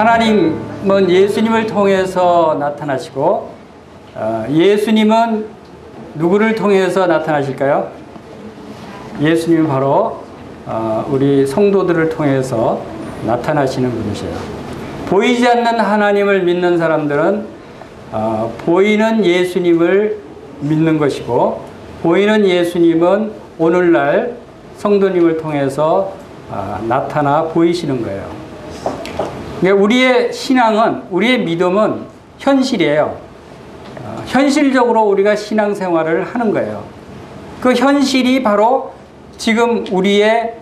하나님은 예수님을 통해서 나타나시고 예수님은 누구를 통해서 나타나실까요? 예수님은 바로 우리 성도들을 통해서 나타나시는 분이세요. 보이지 않는 하나님을 믿는 사람들은 보이는 예수님을 믿는 것이고, 보이는 예수님은 오늘날 성도님을 통해서 나타나 보이시는 거예요. 그러니까 우리의 신앙은, 우리의 믿음은 현실이에요. 현실적으로 우리가 신앙생활을 하는 거예요. 그 현실이 바로 지금 우리의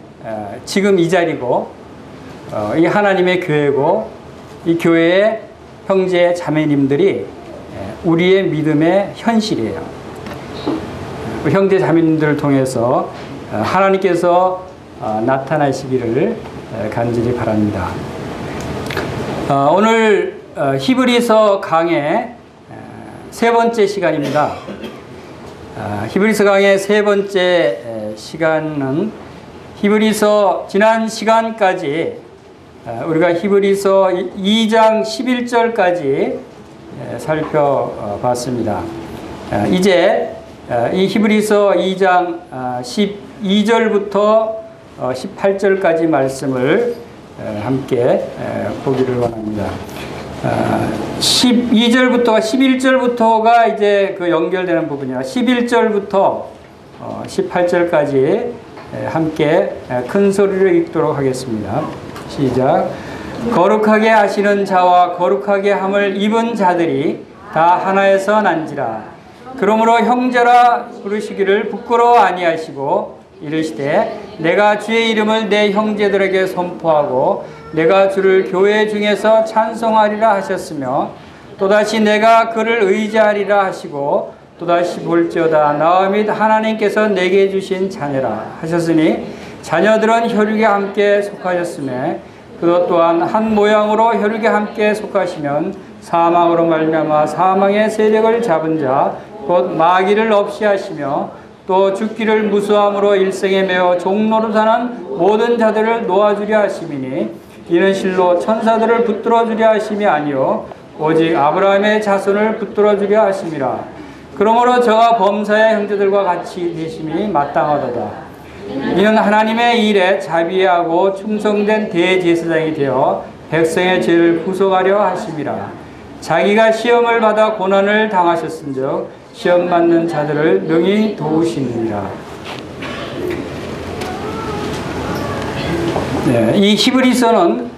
지금 이 자리고, 이 하나님의 교회고, 이 교회의 형제 자매님들이 우리의 믿음의 현실이에요. 형제 자매님들을 통해서 하나님께서 나타나시기를 간절히 바랍니다. 오늘 히브리서 강의 세 번째 시간입니다. 히브리서 강의 세 번째 시간은 히브리서 지난 시간까지 우리가 히브리서 2장 11절까지 살펴봤습니다. 이제 이 히브리서 2장 12절부터 18절까지 말씀을 함께 보기를 원합니다. 12절부터 11절부터가 이제 그 연결되는 부분이야. 11절부터 18절까지 함께 큰 소리로 읽도록 하겠습니다. 시작. 거룩하게 하시는 자와 거룩하게 함을 입은 자들이 다 하나에서 난지라. 그러므로 형제라 부르시기를 부끄러워 아니하시고 이르시되 내가 주의 이름을 내 형제들에게 선포하고 내가 주를 교회 중에서 찬송하리라 하셨으며 또다시 내가 그를 의지하리라 하시고 또다시 볼지어다 나와 및 하나님께서 내게 주신 자녀라 하셨으니 자녀들은 혈육에 함께 속하셨으며 그것 또한 한 모양으로 혈육에 함께 속하시면 사망으로 말미암아 사망의 세력을 잡은 자 곧 마귀를 없이 하시며 또 죽기를 무수함으로 일생에 매어 종로로 사는 모든 자들을 놓아주려 하심이니 이는 실로 천사들을 붙들어 주려 하심이 아니요 오직 아브라함의 자손을 붙들어 주려 하심이라. 그러므로 저가 범사의 형제들과 같이 되심이 마땅하도다. 이는 하나님의 일에 자비하고 충성된 대제사장이 되어 백성의 죄를 구속하려 하심이라. 자기가 시험을 받아 고난을 당하셨은즉 시험 받는 자들을 능히 도우시느니라. 네, 이 히브리서는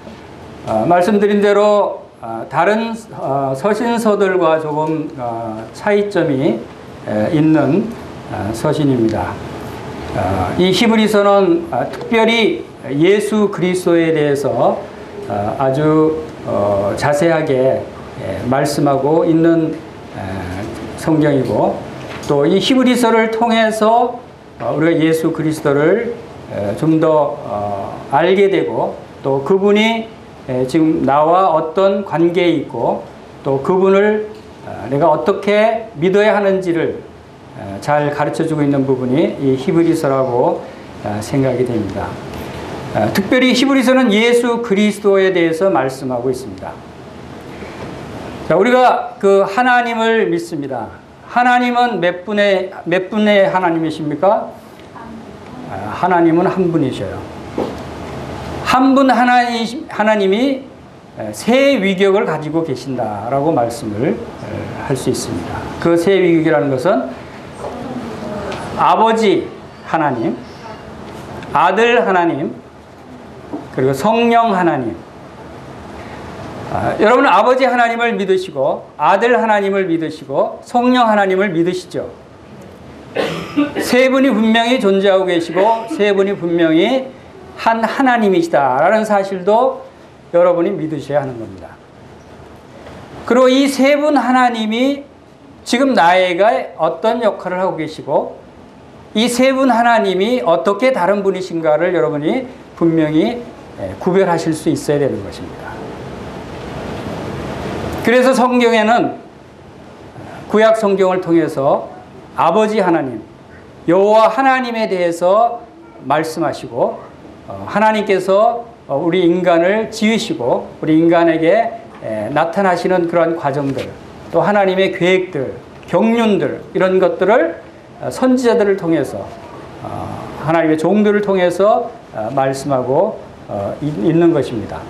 말씀드린 대로 다른 서신서들과 조금 차이점이 있는 서신입니다. 이 히브리서는 특별히 예수 그리스도에 대해서 아주 자세하게 말씀하고 있는 성경이고, 또 이 히브리서를 통해서 우리가 예수 그리스도를 좀 더 알게 되고, 또 그분이 지금 나와 어떤 관계에 있고, 또 그분을 내가 어떻게 믿어야 하는지를 잘 가르쳐주고 있는 부분이 이 히브리서라고 생각이 됩니다. 특별히 히브리서는 예수 그리스도에 대해서 말씀하고 있습니다. 자, 우리가 그 하나님을 믿습니다. 하나님은 몇 분의 하나님이십니까? 하나님은 한 분이셔요. 한 분 하나님이 세 위격을 가지고 계신다라고 말씀을 할 수 있습니다. 그 세 위격이라는 것은 아버지 하나님, 아들 하나님, 그리고 성령 하나님. 여러분은 아버지 하나님을 믿으시고 아들 하나님을 믿으시고 성령 하나님을 믿으시죠. 세 분이 분명히 존재하고 계시고 세 분이 분명히 한 하나님이시다라는 사실도 여러분이 믿으셔야 하는 겁니다. 그리고 이 세 분 하나님이 지금 나에게 어떤 역할을 하고 계시고 이 세 분 하나님이 어떻게 다른 분이신가를 여러분이 분명히 구별하실 수 있어야 되는 것입니다. 그래서 성경에는 구약 성경을 통해서 아버지 하나님, 여호와 하나님에 대해서 말씀하시고 하나님께서 우리 인간을 지으시고 우리 인간에게 나타나시는 그러한 과정들, 또 하나님의 계획들, 경륜들, 이런 것들을 선지자들을 통해서 하나님의 종들을 통해서 말씀하고 있는 것입니다.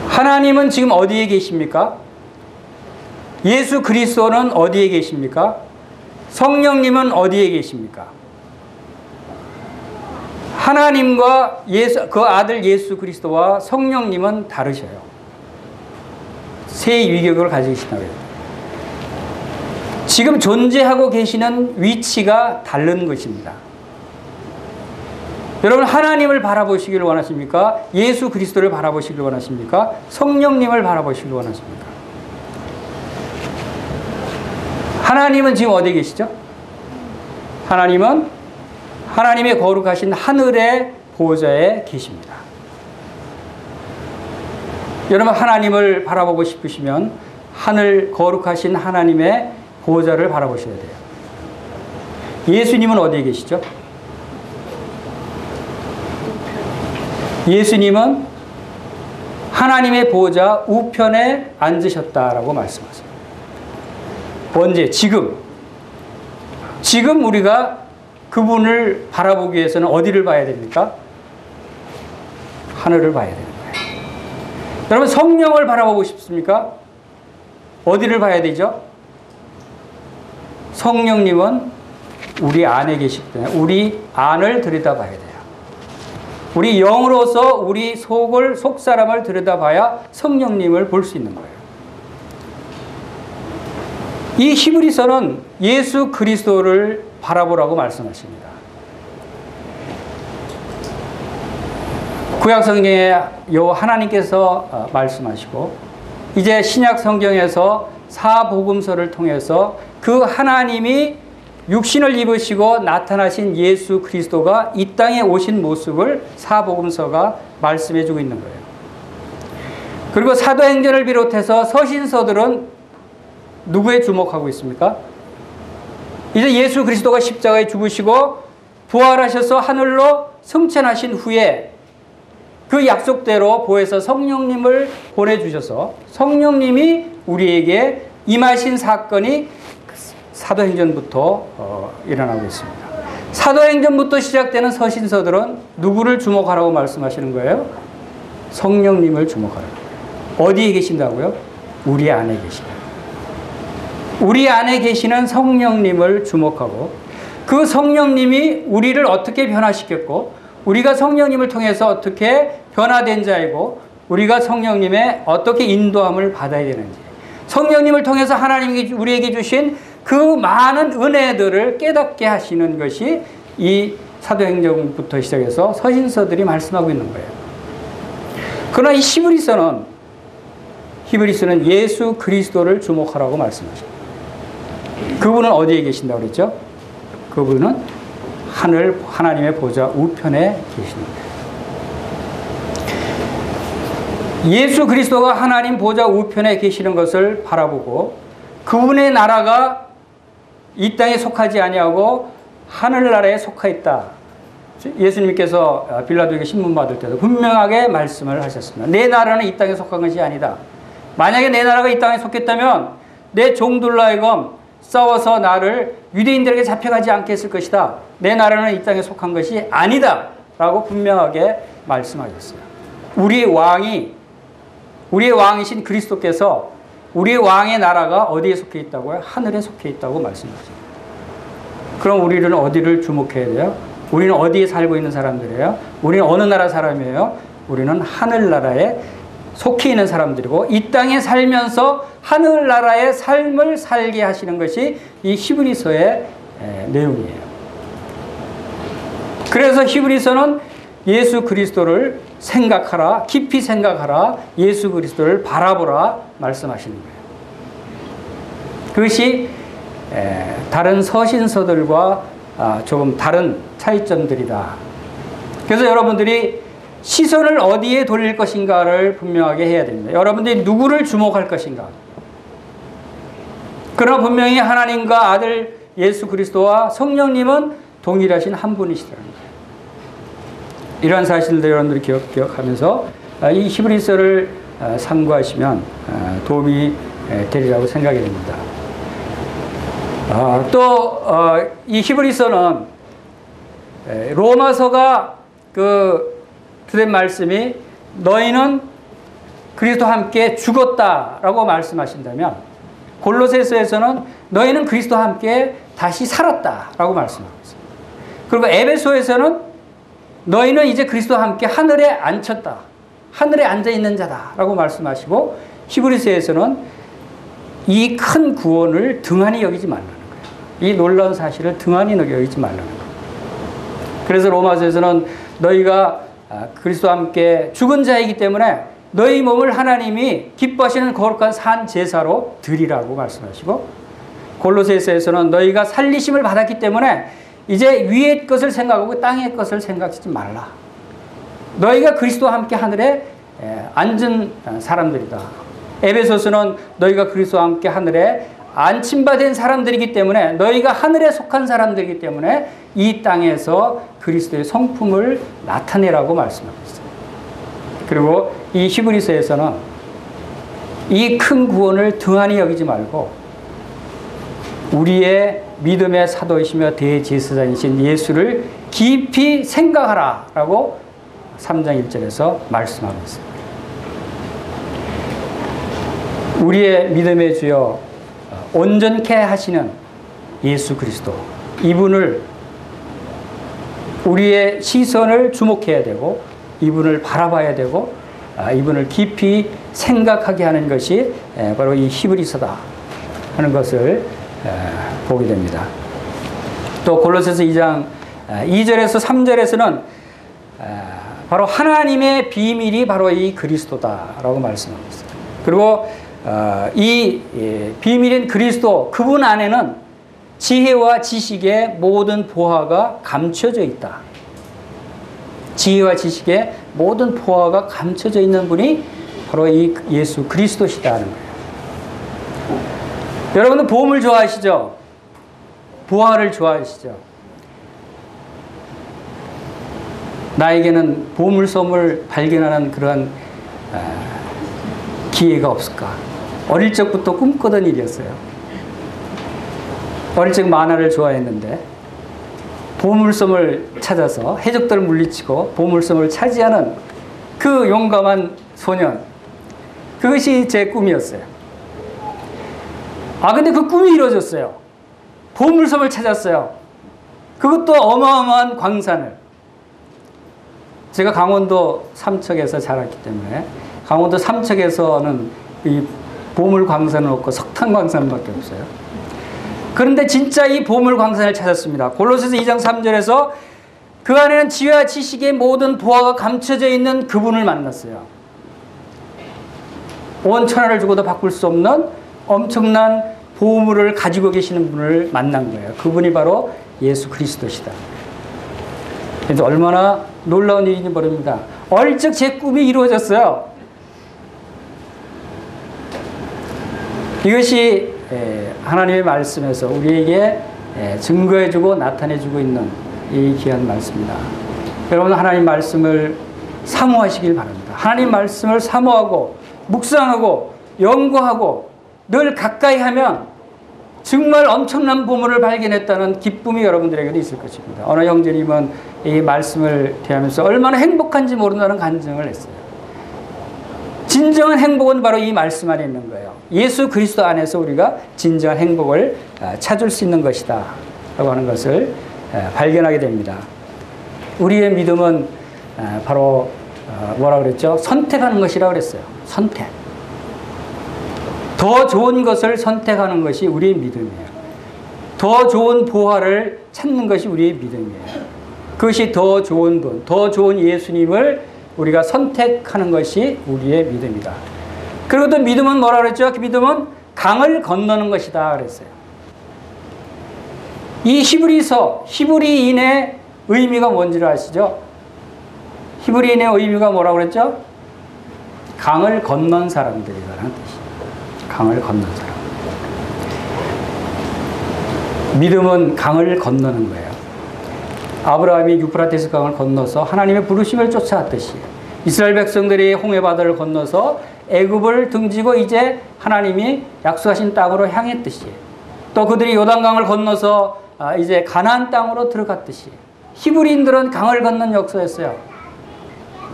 하나님은 지금 어디에 계십니까? 예수 그리스도는 어디에 계십니까? 성령님은 어디에 계십니까? 하나님과 그 아들 예수 그리스도와 성령님은 다르셔요. 세 위격을 가지고 계시다고 해요. 지금 존재하고 계시는 위치가 다른 것입니다. 여러분, 하나님을 바라보시기를 원하십니까? 예수 그리스도를 바라보시기를 원하십니까? 성령님을 바라보시기를 원하십니까? 하나님은 지금 어디에 계시죠? 하나님은 하나님의 거룩하신 하늘의 보좌에 계십니다. 여러분, 하나님을 바라보고 싶으시면 하늘 거룩하신 하나님의 보좌를 바라보셔야 돼요. 예수님은 어디에 계시죠? 예수님은 하나님의 보좌 우편에 앉으셨다라고 말씀하세요. 언제? 지금 우리가 그분을 바라보기 위해서는 어디를 봐야 됩니까? 하늘을 봐야 되는 거예요. 여러분, 성령을 바라보고 싶습니까? 어디를 봐야 되죠? 성령님은 우리 안에 계시기 때문에 우리 안을 들여다봐야 돼요. 우리 영으로서 우리 속 사람을 들여다봐야 성령님을 볼 수 있는 거예요. 이 히브리서는 예수 그리스도를 바라보라고 말씀하십니다. 구약 성경에 하나님께서 말씀하시고, 이제 신약 성경에서 사복음서를 통해서 그 하나님이 육신을 입으시고 나타나신 예수 그리스도가 이 땅에 오신 모습을 사복음서가 말씀해 주고 있는 거예요. 그리고 사도행전을 비롯해서 서신서들은 누구에 주목하고 있습니까? 이제 예수 그리스도가 십자가에 죽으시고 부활하셔서 하늘로 승천하신 후에 그 약속대로 보혜사 성령님을 보내주셔서 성령님이 우리에게 임하신 사건이 사도행전부터 일어나고 있습니다. 사도행전부터 시작되는 서신서들은 누구를 주목하라고 말씀하시는 거예요? 성령님을 주목하라고. 어디에 계신다고요? 우리 안에 계시다. 우리 안에 계시는 성령님을 주목하고, 그 성령님이 우리를 어떻게 변화시켰고, 우리가 성령님을 통해서 어떻게 변화된 자이고, 우리가 성령님의 어떻게 인도함을 받아야 되는지, 성령님을 통해서 하나님이 우리에게 주신 그 많은 은혜들을 깨닫게 하시는 것이 이 사도행전부터 시작해서 서신서들이 말씀하고 있는 거예요. 그러나 이 히브리서는 예수 그리스도를 주목하라고 말씀하십니다. 그분은 어디에 계신다고 그랬죠? 그분은 하나님의 보좌 우편에 계십니다. 예수 그리스도가 하나님 보좌 우편에 계시는 것을 바라보고, 그분의 나라가 이 땅에 속하지 아니하고 하늘나라에 속하 있다. 예수님께서 빌라도에게 신문 받을 때도 분명하게 말씀을 하셨습니다. 내 나라는 이 땅에 속한 것이 아니다. 만약에 내 나라가 이 땅에 속했다면 내 종들로 하여금 싸워서 나를 유대인들에게 잡혀가지 않게 했을 것이다. 내 나라는 이 땅에 속한 것이 아니다. 라고 분명하게 말씀하셨어요. 우리의 왕이신 그리스도께서 우리의 왕의 나라가 어디에 속해 있다고요? 하늘에 속해 있다고 말씀하셨어요. 그럼 우리는 어디를 주목해야 돼요? 우리는 어디에 살고 있는 사람들이에요? 우리는 어느 나라 사람이에요? 우리는 하늘나라에 속해 있는 사람들이고, 이 땅에 살면서 하늘나라의 삶을 살게 하시는 것이 이 히브리서의 내용이에요. 그래서 히브리서는 예수 그리스도를 생각하라, 깊이 생각하라, 예수 그리스도를 바라보라 말씀하시는 거예요. 그것이 다른 서신서들과 조금 다른 차이점들이다. 그래서 여러분들이 시선을 어디에 돌릴 것인가를 분명하게 해야 됩니다. 여러분들이 누구를 주목할 것인가. 그러나 분명히 하나님과 아들 예수 그리스도와 성령님은 동일하신 한 분이시다는 거예요. 이러한 사실들 여러분들이 기억하면서 이 히브리서를 참고하시면 도움이 되리라고 생각이 됩니다. 또 이 히브리서는 로마서가 주된 말씀이 너희는 그리스도와 함께 죽었다라고 말씀하신다면, 골로새서에서는 너희는 그리스도와 함께 다시 살았다라고 말씀하고 있습니다. 그리고 에베소에서는 너희는 이제 그리스도와 함께 하늘에 앉혔다, 하늘에 앉아 있는 자다라고 말씀하시고, 히브리서에서는 이 큰 구원을 등한히 여기지 말라는 거예요. 이 놀라운 사실을 등한히 여기지 말라는 거예요. 그래서 로마서에서는 너희가 그리스도와 함께 죽은 자이기 때문에 너희 몸을 하나님이 기뻐하시는 거룩한 산 제사로 드리라고 말씀하시고, 골로새서에서는 너희가 살리심을 받았기 때문에 이제 위의 것을 생각하고 땅의 것을 생각하지 말라. 너희가 그리스도와 함께 하늘에 앉은 사람들이다. 에베소서는 너희가 그리스도와 함께 하늘에 안침받은 사람들이기 때문에, 너희가 하늘에 속한 사람들이기 때문에 이 땅에서 그리스도의 성품을 나타내라고 말씀하고 있어요. 그리고 이 히브리서에서는 이 큰 구원을 등한히 여기지 말고 우리의 믿음의 사도이시며 대제사장이신 예수를 깊이 생각하라 라고 3장 1절에서 말씀하고 있습니다. 우리의 믿음의 주여 온전케 하시는 예수 그리스도, 이분을 우리의 시선을 주목해야 되고 이분을 바라봐야 되고 이분을 깊이 생각하게 하는 것이 바로 이 히브리서다 하는 것을 보게 됩니다. 또 골로새서 2장 2절에서 3절에서는 바로 하나님의 비밀이 바로 이 그리스도다라고 말씀하고 있어요. 그리고 이 비밀인 그리스도, 그분 안에는 지혜와 지식의 모든 보화가 감춰져 있다. 지혜와 지식의 모든 보화가 감춰져 있는 분이 바로 이 예수 그리스도시다는 거예요. 여러분은 보험을 좋아하시죠? 보화를 좋아하시죠? 나에게는 보물섬을 발견하는 그런 기회가 없을까? 어릴 적부터 꿈꾸던 일이었어요. 어릴 적 만화를 좋아했는데 보물섬을 찾아서 해적들을 물리치고 보물섬을 차지하는 그 용감한 소년, 그것이 제 꿈이었어요. 근데 그 꿈이 이루어졌어요. 보물섬을 찾았어요. 그것도 어마어마한 광산을. 제가 강원도 삼척에서 자랐기 때문에 강원도 삼척에서는 이 보물 광산은 없고 석탄 광산밖에 없어요. 그런데 진짜 이 보물 광산을 찾았습니다. 골로새서 2장 3절에서 그 안에는 지혜와 지식의 모든 보화가 감춰져 있는 그분을 만났어요. 온 천하를 주고도 바꿀 수 없는 엄청난 보물을 가지고 계시는 분을 만난 거예요. 그분이 바로 예수 그리스도시다. 그래서 얼마나 놀라운 일인지 모릅니다. 어릴 적 제 꿈이 이루어졌어요. 이것이 하나님의 말씀에서 우리에게 증거해주고 나타내주고 있는 이 귀한 말씀입니다. 여러분, 하나님 말씀을 사모하시길 바랍니다. 하나님 말씀을 사모하고 묵상하고 연구하고 늘 가까이 하면 정말 엄청난 보물을 발견했다는 기쁨이 여러분들에게도 있을 것입니다. 어느 형제님은 이 말씀을 대하면서 얼마나 행복한지 모른다는 간증을 했어요. 진정한 행복은 바로 이 말씀 안에 있는 거예요. 예수 그리스도 안에서 우리가 진정한 행복을 찾을 수 있는 것이다 라고 하는 것을 발견하게 됩니다. 우리의 믿음은 바로 뭐라고 그랬죠? 선택하는 것이라고 그랬어요. 선택. 더 좋은 것을 선택하는 것이 우리의 믿음이에요. 더 좋은 보화를 찾는 것이 우리의 믿음이에요. 그것이 더 좋은 분, 더 좋은 예수님을 우리가 선택하는 것이 우리의 믿음이다. 그리고 또 믿음은 뭐라 그랬죠? 그 믿음은 강을 건너는 것이다 그랬어요. 이 히브리인의 의미가 뭔지를 아시죠? 히브리인의 의미가 뭐라고 그랬죠? 강을 건넌 사람들이라는 뜻이에요. 강을 건넌 사람. 믿음은 강을 건너는 거예요. 아브라함이 유프라테스 강을 건너서 하나님의 부르심을 쫓아왔듯이 이스라엘 백성들이 홍해바다를 건너서 애굽을 등지고 이제 하나님이 약속하신 땅으로 향했듯이 또 그들이 요단강을 건너서 이제 가나안 땅으로 들어갔듯이 히브리인들은 강을 건넌 역사였어요.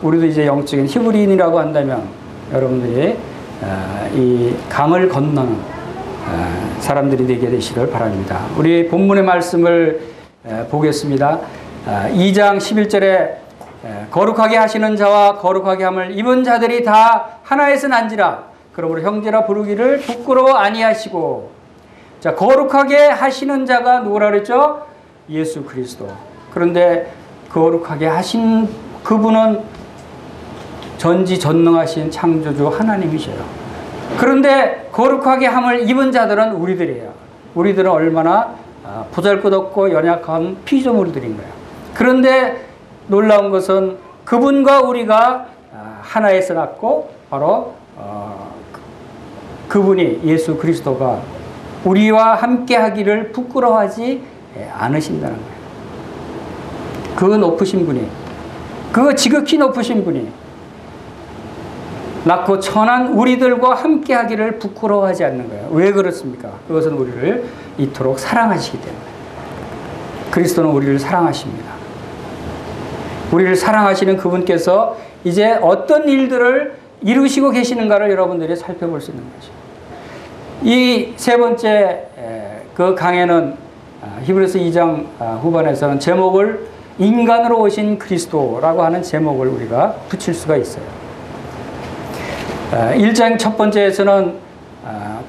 우리도 이제 영적인 히브리인이라고 한다면 여러분들이 이 강을 건너는 사람들이 되게 되시길 바랍니다. 우리 본문의 말씀을 보겠습니다. 2장 11절에 거룩하게 하시는 자와 거룩하게 함을 입은 자들이 다 하나에서 난지라. 그러므로 형제라 부르기를 부끄러워 아니하시고. 자, 거룩하게 하시는 자가 누구라 그랬죠? 예수 그리스도. 그런데 거룩하게 하신 그분은 전지전능하신 창조주 하나님이셔요. 그런데 거룩하게 함을 입은 자들은 우리들이에요. 우리들은 얼마나 보잘것없고 연약한 피조물들인 거예요. 그런데 놀라운 것은 그분과 우리가 하나에서 났고 바로 그분이 예수 그리스도가 우리와 함께 하기를 부끄러워하지 않으신다는 거예요. 그 높으신 분이, 그 지극히 높으신 분이 낳고 천한 우리들과 함께 하기를 부끄러워하지 않는 거예요. 왜 그렇습니까? 그것은 우리를 이토록 사랑하시기 때문에. 그리스도는 우리를 사랑하십니다. 우리를 사랑하시는 그분께서 이제 어떤 일들을 이루시고 계시는가를 여러분들이 살펴볼 수 있는 거죠. 이 세 번째 그 강에는 히브리서 2장 후반에서는 제목을 인간으로 오신 그리스도라고 하는 제목을 우리가 붙일 수가 있어요. 1장 첫 번째에서는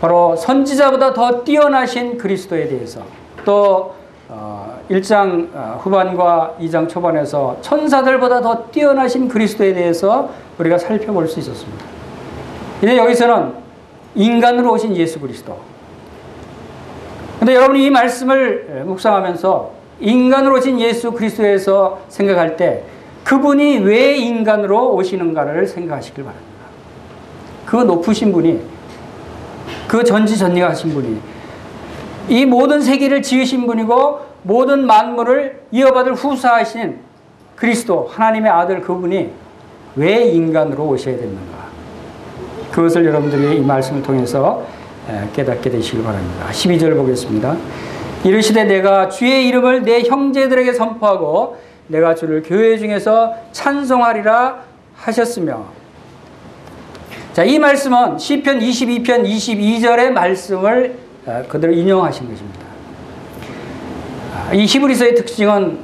바로 선지자보다 더 뛰어나신 그리스도에 대해서, 또 1장 후반과 2장 초반에서 천사들보다 더 뛰어나신 그리스도에 대해서 우리가 살펴볼 수 있었습니다. 이제 여기서는 인간으로 오신 예수 그리스도. 그런데 여러분이 이 말씀을 묵상하면서 인간으로 오신 예수 그리스도에서 생각할 때 그분이 왜 인간으로 오시는가를 생각하시길 바랍니다. 그 높으신 분이, 그 전지전능하신 분이, 이 모든 세계를 지으신 분이고 모든 만물을 이어받을 후사하신 그리스도, 하나님의 아들 그분이 왜 인간으로 오셔야 됐는가. 그것을 여러분들이 이 말씀을 통해서 깨닫게 되시길 바랍니다. 12절 보겠습니다. 이르시되 내가 주의 이름을 내 형제들에게 선포하고 내가 주를 교회 중에서 찬송하리라 하셨으며. 자, 이 말씀은 시편 22편 22절의 말씀을 그대로 인용하신 것입니다. 이 히브리서의 특징은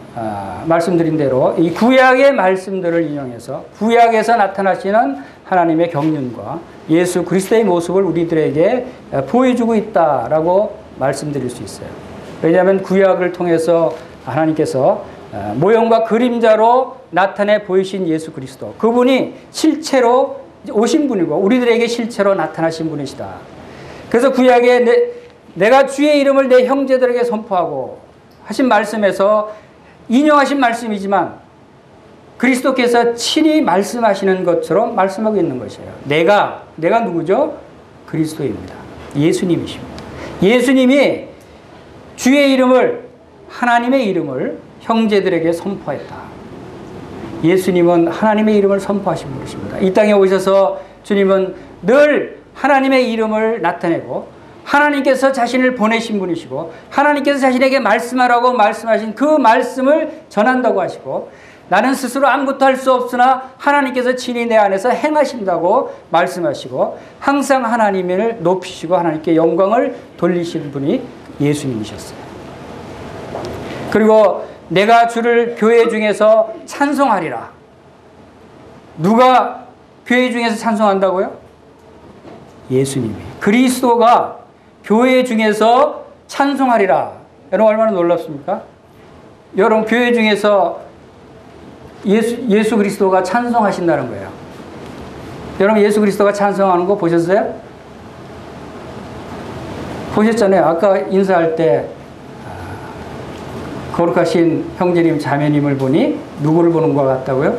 말씀드린 대로 이 구약의 말씀들을 인용해서 구약에서 나타나시는 하나님의 경륜과 예수 그리스도의 모습을 우리들에게 보여주고 있다라고 말씀드릴 수 있어요. 왜냐하면 구약을 통해서 하나님께서 모형과 그림자로 나타내 보이신 예수 그리스도, 그분이 실체로 오신 분이고 우리들에게 실체로 나타나신 분이시다. 그래서 구약에 내가 주의 이름을 내 형제들에게 선포하고 하신 말씀에서 인용하신 말씀이지만 그리스도께서 친히 말씀하시는 것처럼 말씀하고 있는 것이에요. 내가 누구죠? 그리스도입니다. 예수님이십니다. 예수님이 주의 이름을, 하나님의 이름을 형제들에게 선포했다. 예수님은 하나님의 이름을 선포하신 분이십니다. 이 땅에 오셔서 주님은 늘 하나님의 이름을 나타내고 하나님께서 자신을 보내신 분이시고 하나님께서 자신에게 말씀하라고 말씀하신 그 말씀을 전한다고 하시고 나는 스스로 아무것도 할 수 없으나 하나님께서 친히 내 안에서 행하신다고 말씀하시고 항상 하나님을 높이시고 하나님께 영광을 돌리시는 분이 예수님이셨어요. 그리고 내가 주를 교회 중에서 찬송하리라. 누가 교회 중에서 찬송한다고요? 예수님이. 그리스도가 교회 중에서 찬송하리라. 여러분 얼마나 놀랍습니까? 여러분 교회 중에서 예수 그리스도가 찬송하신다는 거예요. 여러분 예수 그리스도가 찬송하는 거 보셨어요? 보셨잖아요. 아까 인사할 때 거룩하신 형제님 자매님을 보니 누구를 보는 것 같다고요?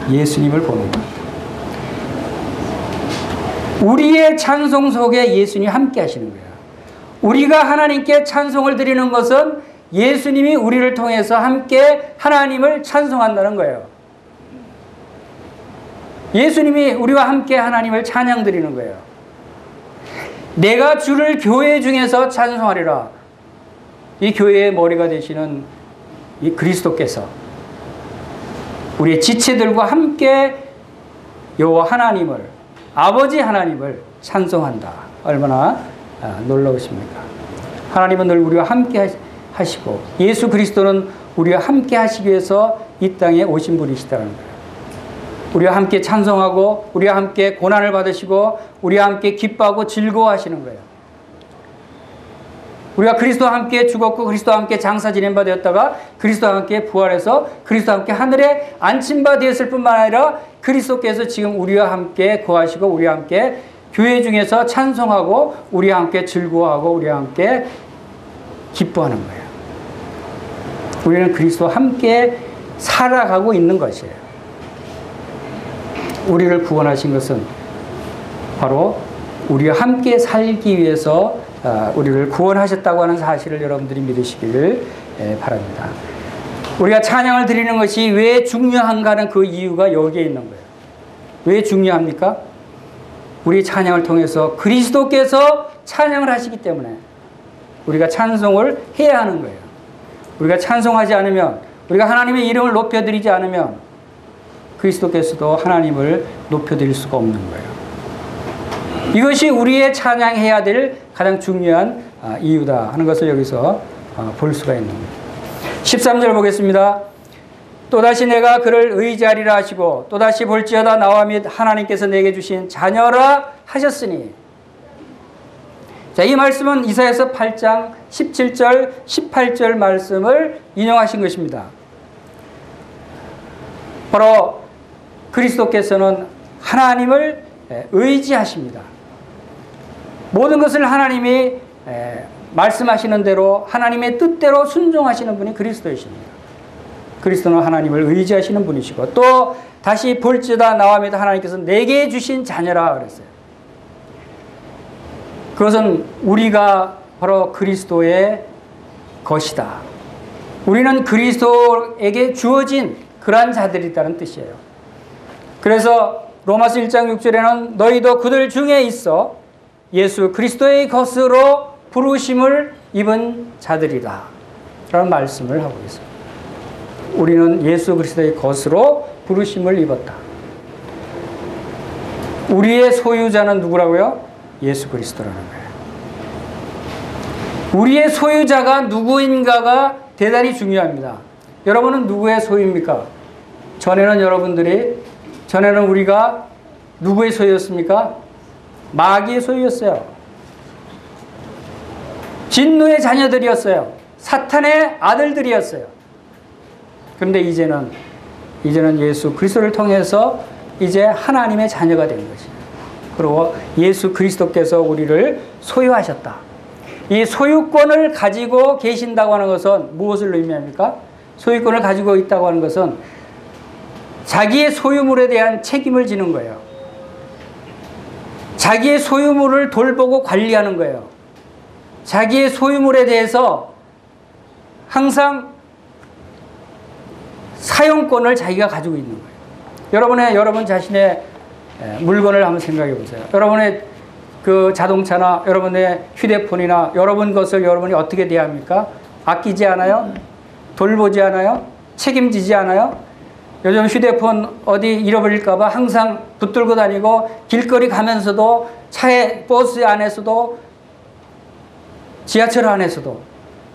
예수님을 보는 것. 우리의 찬송 속에 예수님이 함께 하시는 거예요. 우리가 하나님께 찬송을 드리는 것은 예수님이 우리를 통해서 함께 하나님을 찬송한다는 거예요. 예수님이 우리와 함께 하나님을 찬양 드리는 거예요. 내가 주를 교회 중에서 찬송하리라. 이 교회의 머리가 되시는 이 그리스도께서 우리의 지체들과 함께 여호와 하나님을, 아버지 하나님을 찬송한다. 얼마나 놀라우십니까? 하나님은 늘 우리와 함께 하시고 예수 그리스도는 우리와 함께 하시기 위해서 이 땅에 오신 분이시다는 거예요. 우리와 함께 찬송하고 우리와 함께 고난을 받으시고 우리와 함께 기뻐하고 즐거워하시는 거예요. 우리가 그리스도와 함께 죽었고 그리스도와 함께 장사 지낸 바 되었다가 그리스도와 함께 부활해서 그리스도와 함께 하늘에 앉힌 바 되었을 뿐만 아니라 그리스도께서 지금 우리와 함께 거하시고 우리와 함께 교회 중에서 찬송하고 우리와 함께 즐거워하고 우리와 함께 기뻐하는 거예요. 우리는 그리스도와 함께 살아가고 있는 것이에요. 우리를 구원하신 것은 바로 우리와 함께 살기 위해서 우리를 구원하셨다고 하는 사실을 여러분들이 믿으시기를 바랍니다. 우리가 찬양을 드리는 것이 왜 중요한가 하는 그 이유가 여기에 있는 거예요. 왜 중요합니까? 우리 찬양을 통해서 그리스도께서 찬양을 하시기 때문에 우리가 찬송을 해야 하는 거예요. 우리가 찬송하지 않으면, 우리가 하나님의 이름을 높여드리지 않으면 그리스도께서도 하나님을 높여드릴 수가 없는 거예요. 이것이 우리의 찬양해야 될 가장 중요한 이유다 하는 것을 여기서 볼 수가 있는 거예요. 13절 보겠습니다. 또다시 내가 그를 의지하리라 하시고 또다시 볼지어다 나와 및 하나님께서 내게 주신 자녀라 하셨으니. 자, 이 말씀은 이사야서 8장 17절 18절 말씀을 인용하신 것입니다. 바로 그리스도께서는 하나님을 의지하십니다. 모든 것을 하나님이 말씀하시는 대로 하나님의 뜻대로 순종하시는 분이 그리스도이십니다. 그리스도는 하나님을 의지하시는 분이시고 또 다시 볼지어다 나와 및 하나님께서 내게 주신 자녀라 그랬어요. 그것은 우리가 바로 그리스도의 것이다. 우리는 그리스도에게 주어진 그러한 자들이라는 뜻이에요. 그래서 로마서 1장 6절에는 너희도 그들 중에 있어 예수 그리스도의 것으로 부르심을 입은 자들이다 라는 말씀을 하고 있습니다. 우리는 예수 그리스도의 것으로 부르심을 입었다. 우리의 소유자는 누구라고요? 예수 그리스도라는 거예요. 우리의 소유자가 누구인가가 대단히 중요합니다. 여러분은 누구의 소유입니까? 전에는 우리가 누구의 소유였습니까? 마귀의 소유였어요. 진노의 자녀들이었어요. 사탄의 아들들이었어요. 그런데 이제는 예수 그리스도를 통해서 이제 하나님의 자녀가 된 것이에요. 그리고 예수 그리스도께서 우리를 소유하셨다. 이 소유권을 가지고 계신다고 하는 것은 무엇을 의미합니까? 소유권을 가지고 있다고 하는 것은 자기의 소유물에 대한 책임을 지는 거예요. 자기의 소유물을 돌보고 관리하는 거예요. 자기의 소유물에 대해서 항상 사용권을 자기가 가지고 있는 거예요. 여러분 자신의 물건을 한번 생각해 보세요. 여러분의 그 자동차나 여러분의 휴대폰이나 여러분 것을 여러분이 어떻게 대합니까? 아끼지 않아요? 돌보지 않아요? 책임지지 않아요? 요즘 휴대폰 어디 잃어버릴까봐 항상 붙들고 다니고 길거리 가면서도 차에 버스 안에서도 지하철 안에서도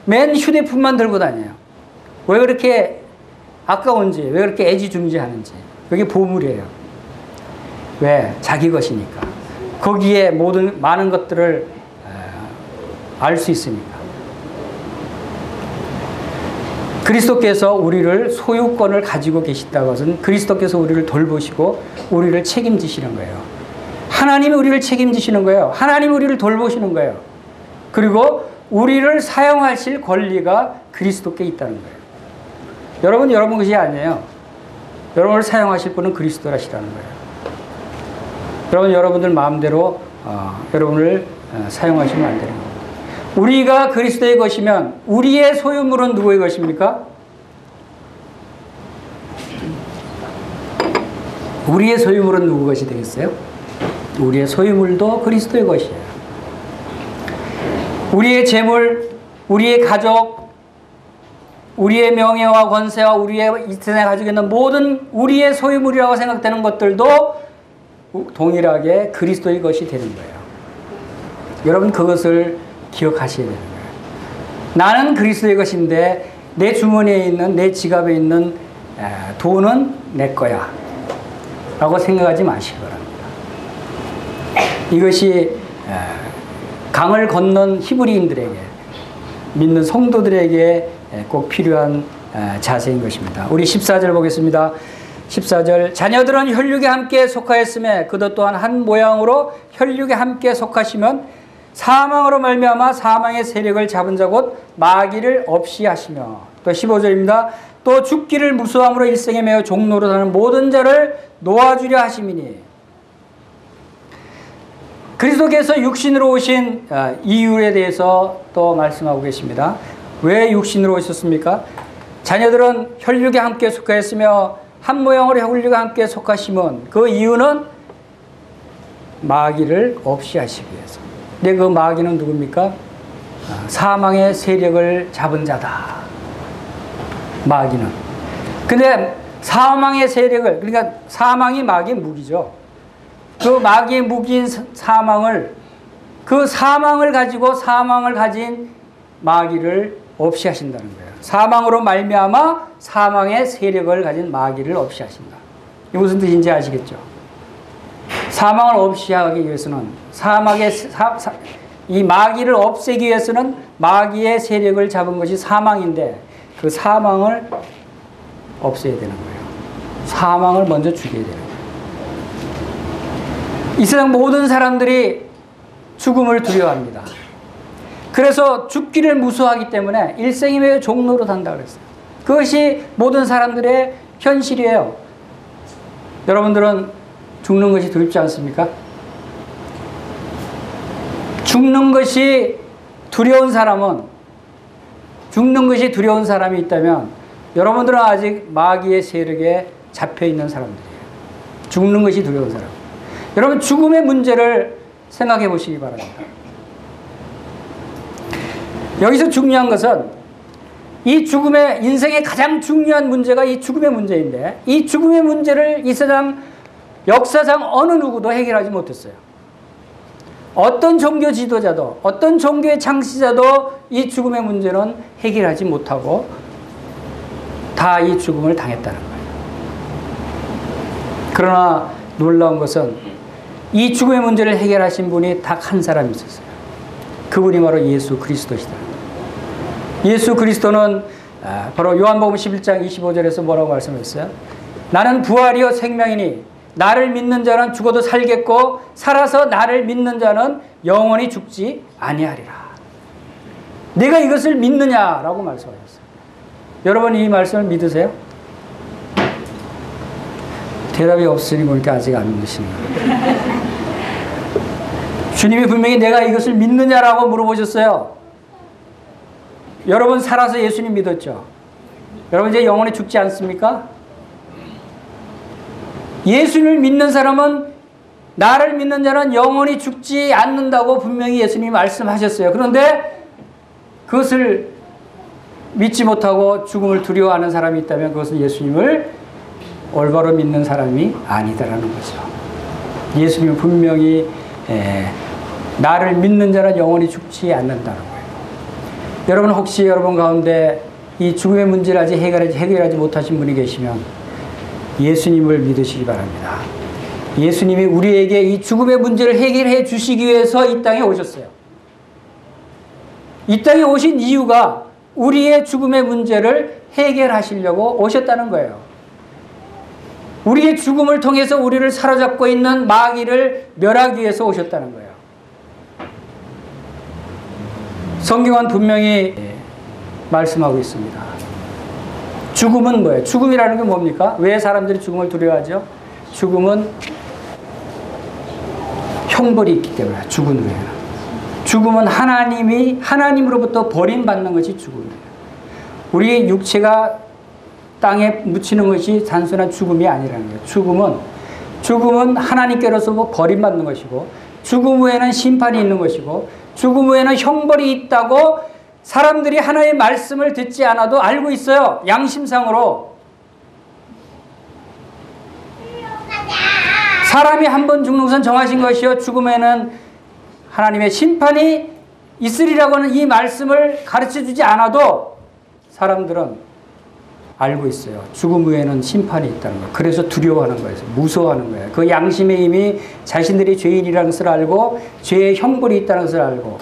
맨 휴대폰만 들고 다녀요. 왜 그렇게 아까운지, 왜 그렇게 애지중지하는지. 그게 보물이에요. 왜? 자기 것이니까. 거기에 많은 것들을 알 수 있으니까. 그리스도께서 우리를 소유권을 가지고 계시다는 것은 그리스도께서 우리를 돌보시고 우리를 책임지시는 거예요. 하나님이 우리를 책임지시는 거예요. 하나님이 우리를 돌보시는 거예요. 그리고 우리를 사용하실 권리가 그리스도께 있다는 거예요. 여러분 것이 아니에요. 여러분을 사용하실 분은 그리스도라시라는 거예요. 여러분들 마음대로 여러분을 사용하시면 안 되는 겁니다. 우리가 그리스도의 것이면 우리의 소유물은 누구의 것입니까? 우리의 소유물은 누구 것이 되겠어요? 우리의 소유물도 그리스도의 것이에요. 우리의 재물, 우리의 가족, 우리의 명예와 권세와 우리의 이 세상에 가지고 있는 모든 우리의 소유물이라고 생각되는 것들도 동일하게 그리스도의 것이 되는 거예요. 여러분 그것을 기억하셔야 되는 거예요. 나는 그리스도의 것인데 내 주머니에 있는 내 지갑에 있는 돈은 내 거야 라고 생각하지 마시기 바랍니다. 이것이 강을 건넌 히브리인들에게 믿는 성도들에게 꼭 필요한 자세인 것입니다. 우리 14절 보겠습니다. 14절 자녀들은 혈육에 함께 속하였음에 그도 또한 한 모양으로 혈육에 함께 속하시면 사망으로 말미암아 사망의 세력을 잡은 자 곧 마귀를 없이 하시며 또 15절입니다. 또 죽기를 무수함으로 일생에 매어 종로로 사는 모든 자를 놓아주려 하심이니 그리스도께서 육신으로 오신 이유에 대해서 또 말씀하고 계십니다. 왜 육신으로 오셨습니까? 자녀들은 혈육에 함께 속하였으며 한 모양으로 혈육에 함께 속하심은 그 이유는 마귀를 없이 하시기 위해서. 근데 그 마귀는 누굽니까? 사망의 세력을 잡은 자다. 마귀는. 근데 사망의 세력을, 그러니까 사망이 마귀의 무기죠. 그 마귀의 무기인 사망을, 그 사망을 가지고 사망을 가진 마귀를 없이 하신다는 거예요. 사망으로 말미암아 사망의 세력을 가진 마귀를 없이 하신다. 이게 무슨 뜻인지 아시겠죠? 사망을 없이 하기 위해서는 이 마귀를 없애기 위해서는 마귀의 세력을 잡은 것이 사망인데 그 사망을 없애야 되는 거예요. 사망을 먼저 죽여야 되는 거예요. 이 세상 모든 사람들이 죽음을 두려워합니다. 그래서 죽기를 무서워하기 때문에 일생이 매우 종로로 산다고 그랬어요. 그것이 모든 사람들의 현실이에요. 여러분들은 죽는 것이 두렵지 않습니까? 죽는 것이 두려운 사람은, 죽는 것이 두려운 사람이 있다면 여러분들은 아직 마귀의 세력에 잡혀있는 사람들이에요. 죽는 것이 두려운 사람. 여러분 죽음의 문제를 생각해 보시기 바랍니다. 여기서 중요한 것은 이 죽음의, 인생의 가장 중요한 문제가 이 죽음의 문제인데 이 죽음의 문제를 이 세상 역사상 어느 누구도 해결하지 못했어요. 어떤 종교 지도자도 어떤 종교의 창시자도 이 죽음의 문제는 해결하지 못하고 다 이 죽음을 당했다는 거예요. 그러나 놀라운 것은 이 죽음의 문제를 해결하신 분이 딱 한 사람이 있었어요. 그분이 바로 예수 그리스도시다. 예수 그리스도는 바로 요한복음 11장 25절에서 뭐라고 말씀했어요? 나는 부활이요 생명이니 나를 믿는 자는 죽어도 살겠고 살아서 나를 믿는 자는 영원히 죽지 아니하리라. 내가 이것을 믿느냐라고 말씀하셨어요. 여러분 이 말씀을 믿으세요? 대답이 없으니 보니까 아직 안 믿으시는 거예요. 주님이 분명히 내가 이것을 믿느냐라고 물어보셨어요. 여러분 살아서 예수님 믿었죠? 여러분 이제 영원히 죽지 않습니까? 예수님을 믿는 사람은 나를 믿는 자는 영원히 죽지 않는다고 분명히 예수님이 말씀하셨어요. 그런데 그것을 믿지 못하고 죽음을 두려워하는 사람이 있다면 그것은 예수님을 올바로 믿는 사람이 아니다라는 거죠. 예수님은 분명히 나를 믿는 자는 영원히 죽지 않는다는 거예요. 여러분 혹시 여러분 가운데 이 죽음의 문제를 아직 해결하지 못하신 분이 계시면 예수님을 믿으시기 바랍니다. 예수님이 우리에게 이 죽음의 문제를 해결해 주시기 위해서 이 땅에 오셨어요. 이 땅에 오신 이유가 우리의 죽음의 문제를 해결하시려고 오셨다는 거예요. 우리의 죽음을 통해서 우리를 사로잡고 있는 마귀를 멸하기 위해서 오셨다는 거예요. 성경은 분명히 말씀하고 있습니다. 죽음은 뭐예요? 죽음이라는 게 뭡니까? 왜 사람들이 죽음을 두려워하죠? 죽음은 형벌이 있기 때문에 죽은 후에는. 죽음은 하나님으로부터 버림받는 것이 죽음이에요. 우리 육체가 땅에 묻히는 것이 단순한 죽음이 아니라는 거예요. 죽음은 하나님께로서 버림받는 것이고, 죽음 후에는 심판이 있는 것이고, 죽음 후에는 형벌이 있다고 사람들이 하나님의 말씀을 듣지 않아도 알고 있어요. 양심상으로. 사람이 한 번 죽는 것은 정하신 것이요, 죽음에는 하나님의 심판이 있으리라고 하는 이 말씀을 가르쳐주지 않아도 사람들은 알고 있어요. 죽음 후에는 심판이 있다는 거예요. 그래서 두려워하는 거예요. 무서워하는 거예요. 그 양심의 힘이 자신들이 죄인이라는 것을 알고 죄의 형벌이 있다는 것을 알고,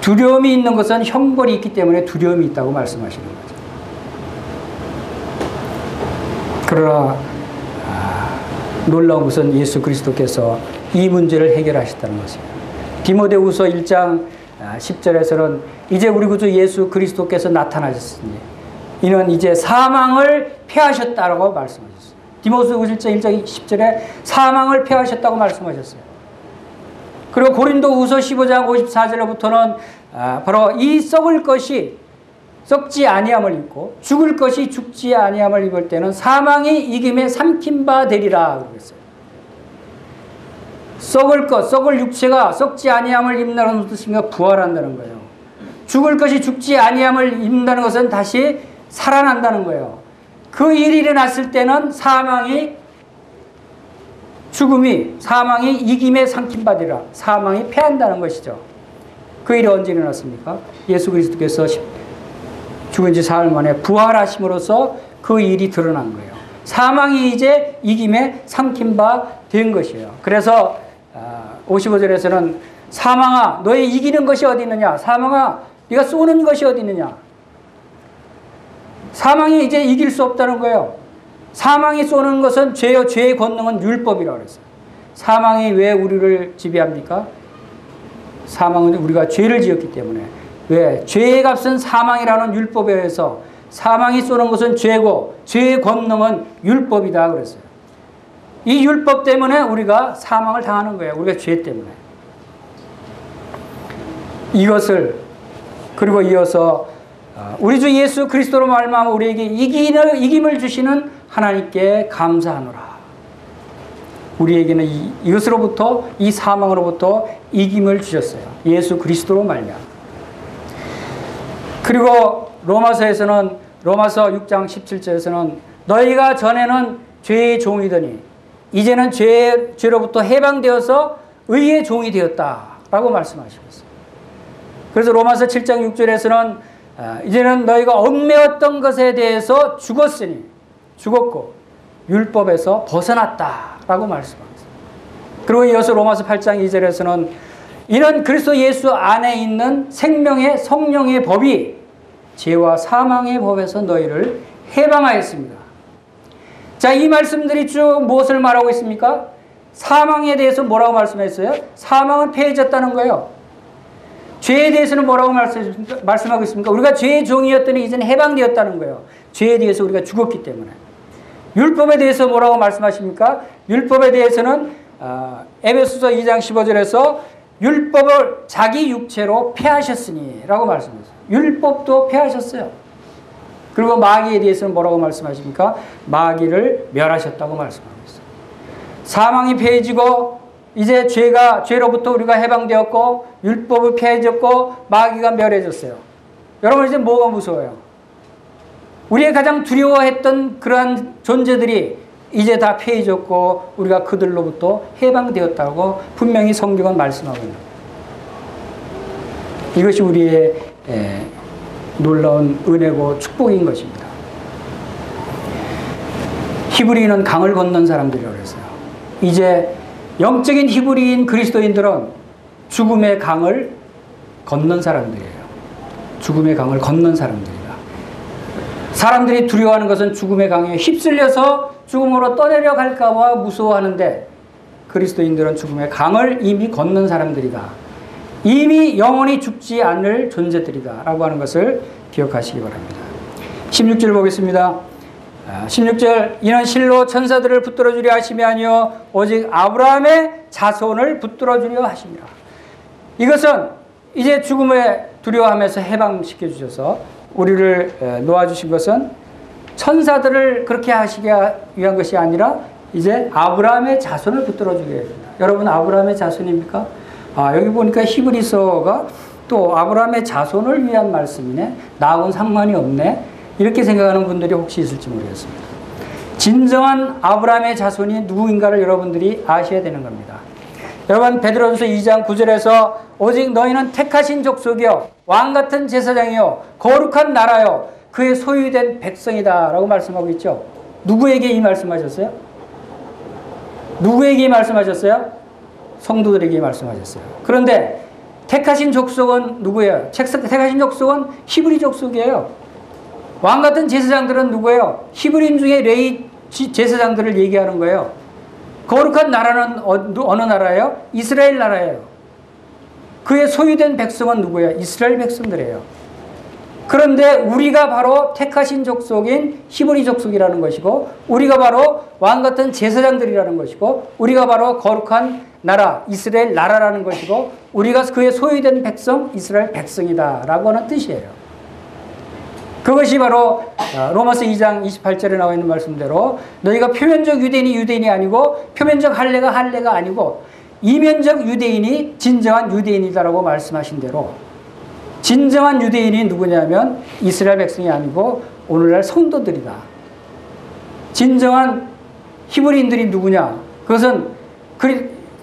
두려움이 있는 것은 형벌이 있기 때문에 두려움이 있다고 말씀하시는 거죠. 그러나 놀라운 것은 예수 그리스도께서 이 문제를 해결하셨다는 것입니다. 디모데후서 1장 10절에서는 이제 우리 구주 예수 그리스도께서 나타나셨으니 이는 이제 사망을 패하셨다라고 말씀하셨어요. 디모데후서 1장 10절에 사망을 패하셨다고 말씀하셨어요. 그리고 고린도후서 15장 54절로부터는 바로 이 썩을 것이 썩지 아니함을 입고 죽을 것이 죽지 아니함을 입을 때는 사망이 이김에 삼킨 바 되리라 그랬어요. 썩을 육체가 썩지 아니함을 입는다는 뜻입니다. 부활한다는 거예요. 죽을 것이 죽지 아니함을 입는다는 것은 다시 살아난다는 거예요. 그 일이 일어났을 때는 사망이 이김에 삼킨 바 되리라. 사망이 패한다는 것이죠. 그 일이 언제 일어났습니까? 예수 그리스도께서 죽은 지 사흘 만에 부활하심으로써 그 일이 드러난 거예요. 사망이 이제 이김에 삼킨 바 된 것이에요. 그래서 55절에서는 사망아 너의 이기는 것이 어디 있느냐? 사망아 네가 쏘는 것이 어디 있느냐? 사망이 이제 이길 수 없다는 거예요. 사망이 쏘는 것은 죄요, 죄의 권능은 율법이라고 그랬어요. 사망이 왜 우리를 지배합니까? 사망은 우리가 죄를 지었기 때문에. 왜? 죄의 값은 사망이라는 율법에 의해서 사망이 쏘는 것은 죄고 죄의 권능은 율법이다 그랬어요. 이 율법 때문에 우리가 사망을 당하는 거예요. 우리가 죄 때문에. 이것을 그리고 이어서 우리 주 예수 그리스도로 말미암아 우리에게 이김을 주시는 하나님께 감사하노라. 우리에게는 이것으로부터 이 사망으로부터 이김을 주셨어요. 예수 그리스도로 말미암아. 그리고 로마서에서는 로마서 6장 17절에서는 너희가 전에는 죄의 종이더니 이제는 죄로부터 해방되어서 의의 종이 되었다라고 말씀하시고 있어요. 그래서 로마서 7장 6절에서는 이제는 너희가 얽매였던 것에 대해서 죽었고 율법에서 벗어났다라고 말씀합니다. 그리고 이어서 로마서 8장 2절에서는 이는 그리스도 예수 안에 있는 생명의 성령의 법이 죄와 사망의 법에서 너희를 해방하였습니다. 자, 이 말씀들이 쭉 무엇을 말하고 있습니까? 사망에 대해서 뭐라고 말씀했어요? 사망은 패해졌다는 거예요. 죄에 대해서는 뭐라고 말씀하고 있습니까? 우리가 죄의 종이었더니 이제는 해방되었다는 거예요. 죄에 대해서 우리가 죽었기 때문에. 율법에 대해서 뭐라고 말씀하십니까? 율법에 대해서는 에베소서 2장 15절에서 율법을 자기 육체로 패하셨으니 라고 말씀하셨어요. 율법도 패하셨어요. 그리고 마귀에 대해서는 뭐라고 말씀하십니까? 마귀를 멸하셨다고 말씀하고 있어요. 사망이 패해지고 이제 죄로부터 우리가 해방되었고 율법을 패해졌고 마귀가 멸해졌어요. 여러분 이제 뭐가 무서워요? 우리가 가장 두려워했던 그러한 존재들이 이제 다 패해졌고 우리가 그들로부터 해방되었다고 분명히 성경은 말씀하고 있는 거예요. 이것이 우리의 놀라운 은혜고 축복인 것입니다. 히브리인은 강을 건넌 사람들이라고 했어요. 이제 영적인 히브리인 그리스도인들은 죽음의 강을 건넌 사람들이에요. 죽음의 강을 건넌 사람들이다. 사람들이 두려워하는 것은 죽음의 강에 휩쓸려서 죽음으로 떠내려 갈까 봐 무서워하는데 그리스도인들은 죽음의 강을 이미 건넌 사람들이다. 이미 영원히 죽지 않을 존재들이다 라고 하는 것을 기억하시기 바랍니다. 16절 보겠습니다. 16절 이는 실로 천사들을 붙들어 주려 하심이 아니요 오직 아브라함의 자손을 붙들어 주려 하심이라. 이것은 이제 죽음에 두려워하면서 해방시켜 주셔서 우리를 놓아주신 것은 천사들을 그렇게 하시기 위한 것이 아니라 이제 아브라함의 자손을 붙들어주게 됩니다. 여러분 아브라함의 자손입니까? 여기 보니까 히브리서가 또 아브라함의 자손을 위한 말씀이네. 나하고는 상관이 없네. 이렇게 생각하는 분들이 혹시 있을지 모르겠습니다. 진정한 아브라함의 자손이 누구인가를 여러분들이 아셔야 되는 겁니다. 여러분 베드로전서 2장 9절에서 오직 너희는 택하신 족속이요 왕같은 제사장이요 거룩한 나라요 그의 소유된 백성이다 라고 말씀하고 있죠. 누구에게 이 말씀하셨어요? 누구에게 말씀하셨어요? 성도들에게 말씀하셨어요. 그런데 택하신 족속은 누구예요? 택하신 족속은 히브리 족속이에요. 왕같은 제사장들은 누구예요? 히브리인 중에 레위 제사장들을 얘기하는 거예요. 거룩한 나라는 어느 나라예요? 이스라엘 나라예요. 그의 소유된 백성은 누구예요? 이스라엘 백성들이에요. 그런데 우리가 바로 택하신 족속인 히브리 족속이라는 것이고 우리가 바로 왕같은 제사장들이라는 것이고 우리가 바로 거룩한 나라 이스라엘 나라라는 것이고 우리가 그의 소유된 백성 이스라엘 백성이다 라고 하는 뜻이에요. 그것이 바로 로마서 2장 28절에 나와 있는 말씀대로 너희가 표면적 유대인이 유대인이 아니고 표면적 할례가 할례가 아니고 이면적 유대인이 진정한 유대인이다라고 말씀하신 대로 진정한 유대인이 누구냐면 이스라엘 백성이 아니고 오늘날 성도들이다. 진정한 히브리인들이 누구냐? 그것은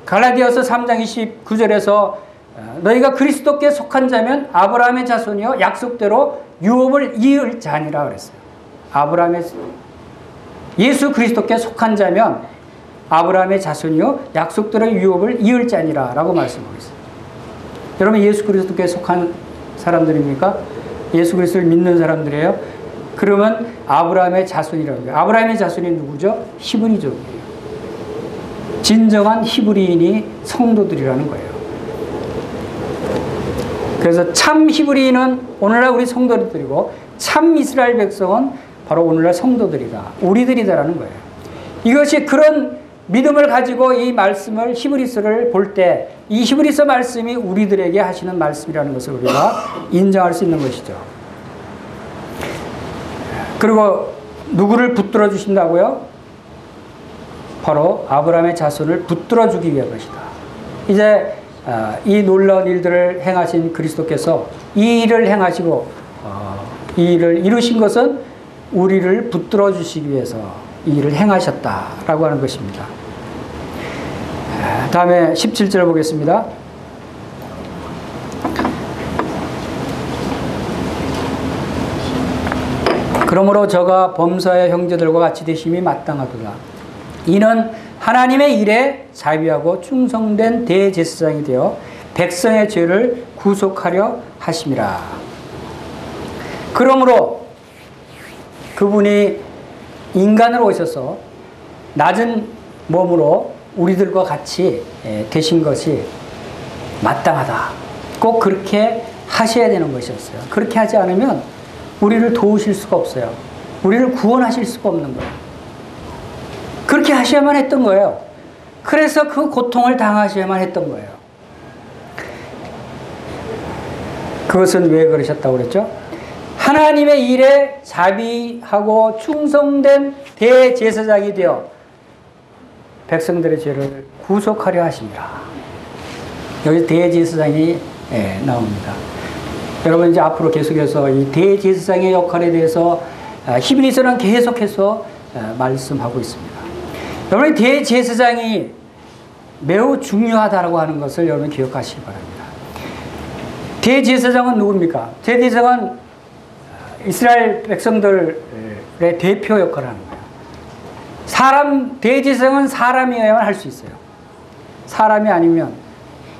갈라디아서 3장 29절에서 너희가 그리스도께 속한 자면 아브라함의 자손이요 약속대로 유업을 이을 자니라 그랬어요. 아브라함의 예수 그리스도께 속한 자면 아브라함의 자손이요 약속대로 유업을 이을 자니라 라고 말씀하고 있어요. 여러분 예수 그리스도께 속한 사람들입니까? 예수 그리스도를 믿는 사람들이에요? 그러면 아브라함의 자손이라고 해요. 아브라함의 자손이 누구죠? 히브리족이에요. 진정한 히브리인이 성도들이라는 거예요. 그래서 참 히브리인은 오늘날 우리 성도들이고 참 이스라엘 백성은 바로 오늘날 성도들이다. 우리들이다라는 거예요. 이것이 그런 믿음을 가지고 이 말씀을 히브리서를 볼 때 이 히브리서 말씀이 우리들에게 하시는 말씀이라는 것을 우리가 인정할 수 있는 것이죠. 그리고 누구를 붙들어 주신다고요? 바로 아브라함의 자손을 붙들어 주기 위한 것이다. 이제 이 놀라운 일들을 행하신 그리스도께서 이 일을 행하시고 이 일을 이루신 것은 우리를 붙들어 주시기 위해서 이 일을 행하셨다라고 하는 것입니다. 다음에 17절 보겠습니다. 그러므로 저가 범사의 형제들과 같이 되심이 마땅하도다. 이는 하나님의 일에 자비하고 충성된 대제사장이 되어 백성의 죄를 구속하려 하심이라. 그러므로 그분이 인간으로 오셔서 낮은 몸으로 우리들과 같이 되신 것이 마땅하다. 꼭 그렇게 하셔야 되는 것이었어요. 그렇게 하지 않으면 우리를 도우실 수가 없어요. 우리를 구원하실 수가 없는 거예요. 그렇게 하셔야만 했던 거예요. 그래서 그 고통을 당하셔야만 했던 거예요. 그것은 왜 그러셨다고 그랬죠? 하나님의 일에 자비하고 충성된 대제사장이 되어 백성들의 죄를 구속하려 하십니다. 여기 대제사장이 나옵니다. 여러분 이제 앞으로 계속해서 이 대제사장의 역할에 대해서 히브리서는 계속해서 말씀하고 있습니다. 여러분 대제사장이 매우 중요하다고 하는 것을 여러분 기억하시기 바랍니다. 대제사장은 누굽니까? 대제사장은 이스라엘 백성들의 대표 역할을 하는 거예요. 대제사장은 사람이어야만 할 수 있어요. 사람이 아니면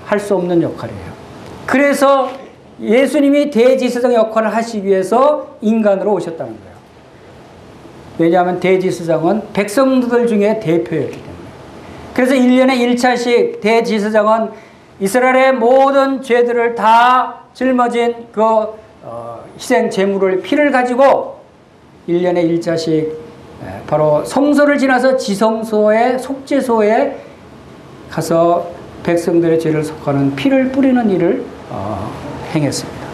할 수 없는 역할이에요. 그래서 예수님이 대제사장 역할을 하시기 위해서 인간으로 오셨다는 거예요. 왜냐하면 대제사장은 백성들 중에 대표였기 때문에. 그래서 1년에 1차씩 대제사장은 이스라엘의 모든 죄들을 다 짊어진 그 희생 제물을 피를 가지고 1년에 1차씩 바로 성소를 지나서 지성소에 속죄소에 가서 백성들의 죄를 속하는 피를 뿌리는 일을 행했습니다.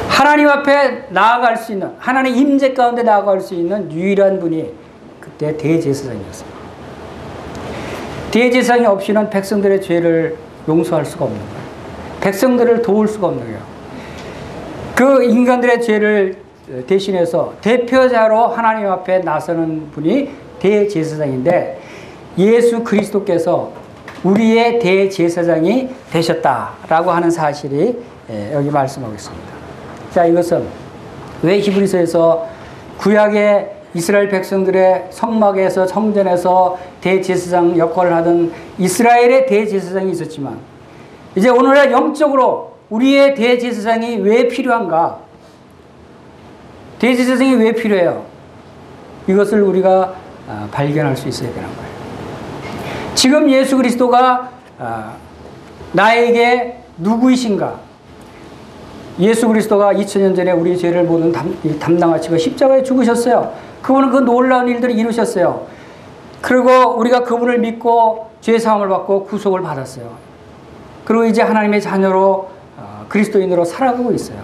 하나님 앞에 나아갈 수 있는, 하나님 임재 가운데 나아갈 수 있는 유일한 분이 그때 대제사장이었습니다. 대제사장이 없이는 백성들의 죄를 용서할 수가 없는 거예요. 백성들을 도울 수가 없는 거예요. 그 인간들의 죄를 대신해서 대표자로 하나님 앞에 나서는 분이 대제사장인데, 예수 그리스도께서 우리의 대제사장이 되셨다라고 하는 사실이 여기 말씀하고 있습니다. 자, 이것은 왜 히브리서에서 구약의 이스라엘 백성들의 성막에서 성전에서 대제사장 역할을 하던 이스라엘의 대제사장이 있었지만, 이제 오늘날 영적으로 우리의 대제사장이 왜 필요한가? 대제사장이 왜 필요해요? 이것을 우리가 발견할 수 있어야 되는 거예요. 지금 예수 그리스도가 나에게 누구이신가? 예수 그리스도가 2000년 전에 우리 죄를 모든 담당하시고 십자가에 죽으셨어요. 그분은 그 놀라운 일들을 이루셨어요. 그리고 우리가 그분을 믿고 죄 사함을 받고 구속을 받았어요. 그리고 이제 하나님의 자녀로 그리스도인으로 살아가고 있어요.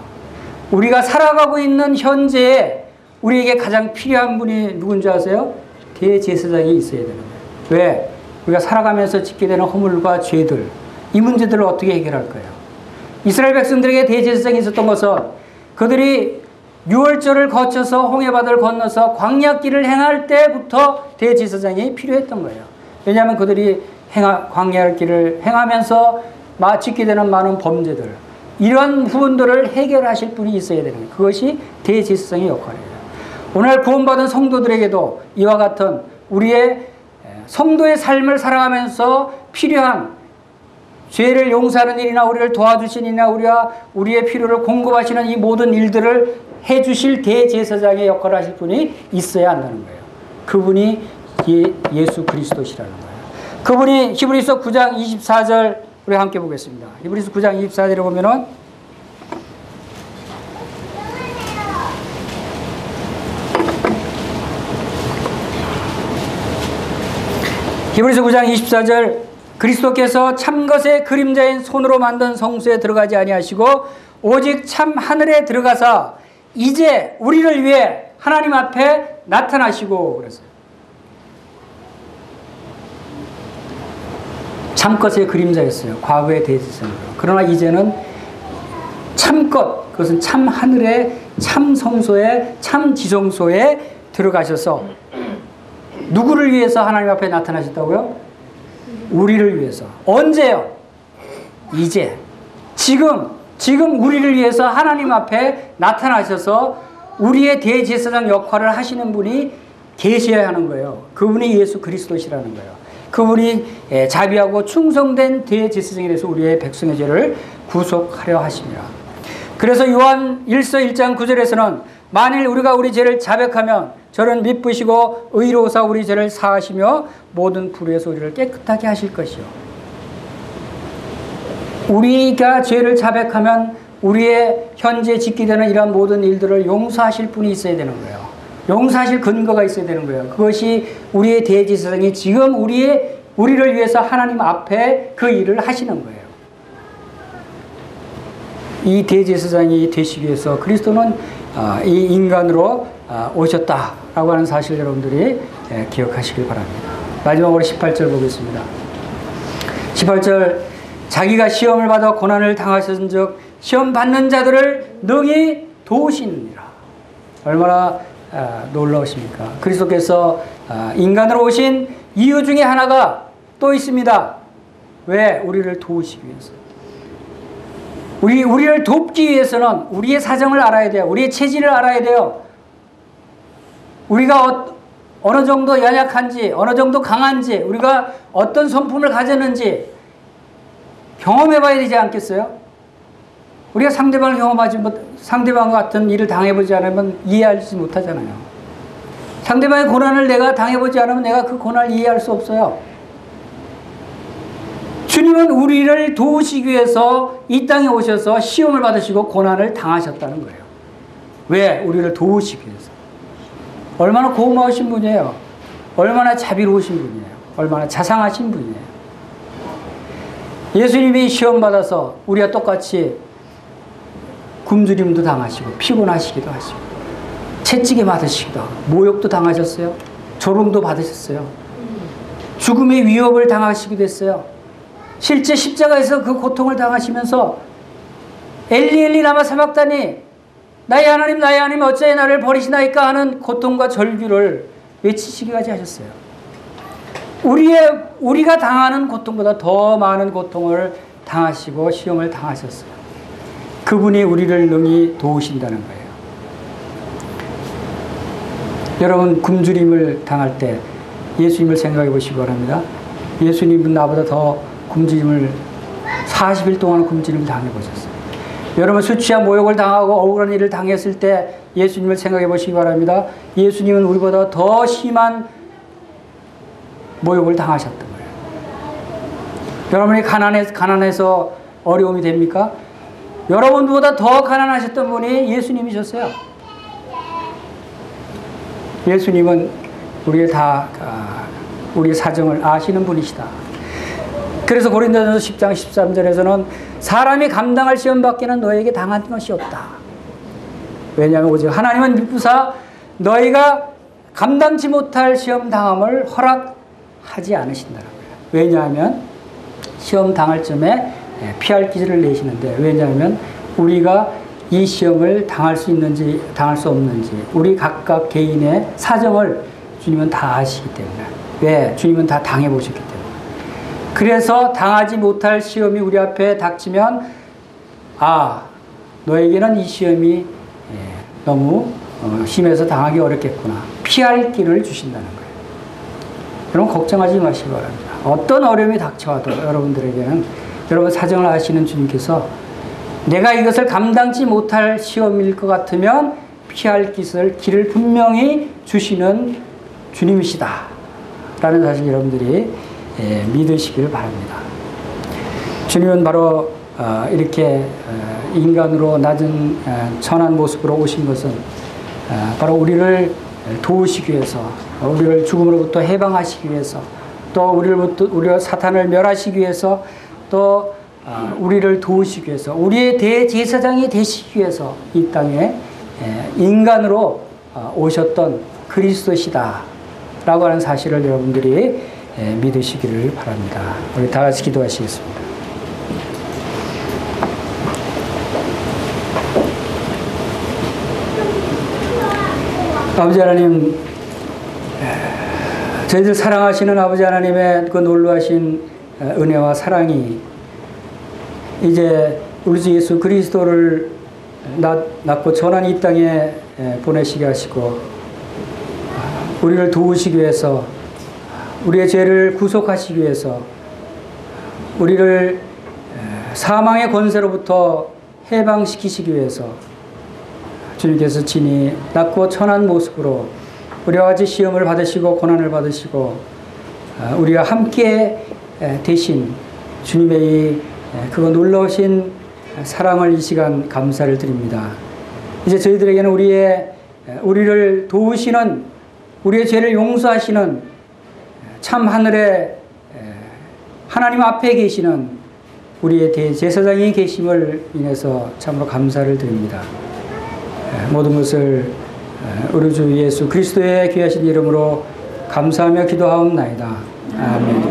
우리가 살아가고 있는 현재에 우리에게 가장 필요한 분이 누군지 아세요? 대제사장이 있어야 되는 거예요. 왜? 우리가 살아가면서 짓게 되는 허물과 죄들, 이 문제들을 어떻게 해결할 거예요? 이스라엘 백성들에게 대제사장이 있었던 것은 그들이 유월절을 거쳐서 홍해바다를 건너서 광야길을 행할 때부터 대제사장이 필요했던 거예요. 왜냐하면 그들이 광야길을 행하면서 짓게 되는 많은 범죄들, 이런 부분들을 해결하실 분이 있어야 되는 거예요. 그것이 대제사장의 역할이에요. 오늘 구원받은 성도들에게도 이와 같은 우리의 성도의 삶을 살아가면서 필요한 죄를 용서하는 일이나 우리를 도와주시는 일이나 우리의 필요를 공급하시는 이 모든 일들을 해주실 대제사장의 역할을 하실 분이 있어야 한다는 거예요. 그분이 예수 그리스도시라는 거예요. 그분이 히브리서 9장 24절 우리 함께 보겠습니다. 히브리서 9장 24절에 보면은 히브리서 9장 24절, 그리스도께서 참것의 그림자인 손으로 만든 성소에 들어가지 아니하시고 오직 참 하늘에 들어가사 이제 우리를 위해 하나님 앞에 나타나시고 그랬어요. 참것의 그림자였어요. 과거의 대제사장으로. 그러나 이제는 참것, 그것은 참 하늘에, 참 성소에, 참 지성소에 들어가셔서 누구를 위해서 하나님 앞에 나타나셨다고요? 우리를 위해서. 언제요? 이제. 지금 우리를 위해서 하나님 앞에 나타나셔서 우리의 대제사장 역할을 하시는 분이 계셔야 하는 거예요. 그분이 예수 그리스도시라는 거예요. 그분이 자비하고 충성된 대제사장이 돼서 우리의 백성의 죄를 구속하려 하십니다. 그래서 요한 1서 1장 9절에서는 만일 우리가 우리 죄를 자백하면 저는 미쁘시고 의로우사 우리 죄를 사하시며 모든 불의에서 우리를 깨끗하게 하실 것이요. 우리가 죄를 자백하면 우리의 현재 짓게 되는 이런 모든 일들을 용서하실 분이 있어야 되는 거예요. 용서하실 근거가 있어야 되는 거예요. 그것이 우리의 대제사장이 지금 우리를 위해서 하나님 앞에 그 일을 하시는 거예요. 이 대제사장이 되시기 위해서 그리스도는 이 인간으로 오셨다라고 하는 사실 여러분들이 기억하시길 바랍니다. 마지막으로 18절 보겠습니다. 18절, 자기가 시험을 받아 고난을 당하셨은즉 시험 받는 자들을 능히 도우시느니라. 얼마나 놀라우십니까? 그리스도께서 인간으로 오신 이유 중에 하나가 또 있습니다. 왜? 우리를 도우시기 위해서. 우리를 돕기 위해서는 우리의 사정을 알아야 돼요. 우리의 체질을 알아야 돼요. 우리가 어느 정도 연약한지, 어느 정도 강한지, 우리가 어떤 성품을 가졌는지 경험해 봐야 되지 않겠어요? 우리가 상대방을 상대방 같은 일을 당해보지 않으면 이해하지 못하잖아요. 상대방의 고난을 내가 당해보지 않으면 내가 그 고난을 이해할 수 없어요. 주님은 우리를 도우시기 위해서 이 땅에 오셔서 시험을 받으시고 고난을 당하셨다는 거예요. 왜? 우리를 도우시기 위해서. 얼마나 고마우신 분이에요. 얼마나 자비로우신 분이에요. 얼마나 자상하신 분이에요. 예수님이 시험 받아서 우리와 똑같이 굶주림도 당하시고 피곤하시기도 하시고 채찍에 맞으시기도 하고 모욕도 당하셨어요. 조롱도 받으셨어요. 죽음의 위협을 당하시기도 했어요. 실제 십자가에서 그 고통을 당하시면서 엘리 엘리 라마 사박다니, 나의 하나님 어찌하여 나를 버리시나이까 하는 고통과 절규를 외치시기까지 하셨어요. 우리가 당하는 고통보다 더 많은 고통을 당하시고 시험을 당하셨어요. 그분이 우리를 능히 도우신다는 거예요. 여러분, 굶주림을 당할 때 예수님을 생각해 보시기 바랍니다. 예수님은 나보다 더 굶주림을 40일 동안 굶주림을 당해보셨어요. 여러분, 수치와 모욕을 당하고 억울한 일을 당했을 때 예수님을 생각해 보시기 바랍니다. 예수님은 우리보다 더 심한 모욕을 당하셨던 거예요. 여러분이 가난해서 어려움이 됩니까? 여러분보다 더 가난하셨던 분이 예수님이셨어요. 예수님은 우리의 사정을 아시는 분이시다. 그래서 고린도전서 10장 13절에서는 사람이 감당할 시험 밖에는 너에게 당한 것이 없다. 왜냐하면 오직 하나님은 미쁘사 너희가 감당치 못할 시험 당함을 허락하지 않으신다는 거예요. 왜냐하면 시험 당할 쯤에 피할 기술을 내시는데, 왜냐하면 우리가 이 시험을 당할 수 있는지 당할 수 없는지 우리 각각 개인의 사정을 주님은 다 아시기 때문에, 왜? 주님은 다 당해보셨기 때문에. 그래서 당하지 못할 시험이 우리 앞에 닥치면, 너에게는 이 시험이 너무 심해서 당하기 어렵겠구나, 피할 길을 주신다는 거예요. 여러분, 걱정하지 마시기 바랍니다. 어떤 어려움이 닥쳐와도 여러분들에게는 여러분 사정을 아시는 주님께서 내가 이것을 감당치 못할 시험일 것 같으면 피할 길을 분명히 주시는 주님이시다 라는 사실 여러분들이 믿으시길 바랍니다. 주님은 바로 이렇게 인간으로 낮은 천한 모습으로 오신 것은 바로 우리를 도우시기 위해서, 우리를 죽음으로부터 해방하시기 위해서, 또 우리가 사탄을 멸하시기 위해서, 또 우리를 도우시기 위해서, 우리의 대제사장이 되시기 위해서 이 땅에 인간으로 오셨던 그리스도시다 라고 하는 사실을 여러분들이 믿으시기를 바랍니다. 우리 다 같이 기도하시겠습니다. 아버지 하나님, 저희들 사랑하시는 아버지 하나님의 그 놀라우신 은혜와 사랑이 이제 우리 주 예수 그리스도를 낳고 전한 이 땅에 보내시게 하시고, 우리를 도우시기 위해서, 우리의 죄를 구속하시기 위해서, 우리를 사망의 권세로부터 해방시키시기 위해서 주님께서 친히 낮고 천한 모습으로 우리와 같이 시험을 받으시고 고난을 받으시고 우리와 함께 되신 주님의 이 그거 놀라우신 사랑을 이 시간 감사를 드립니다. 이제 저희들에게는 우리를 도우시는, 우리의 죄를 용서하시는 참 하늘의 하나님 앞에 계시는 우리의 대제사장이 계심을 인해서 참으로 감사를 드립니다. 모든 것을 우리 주 예수 그리스도의 귀하신 이름으로 감사하며 기도하옵나이다. 아멘.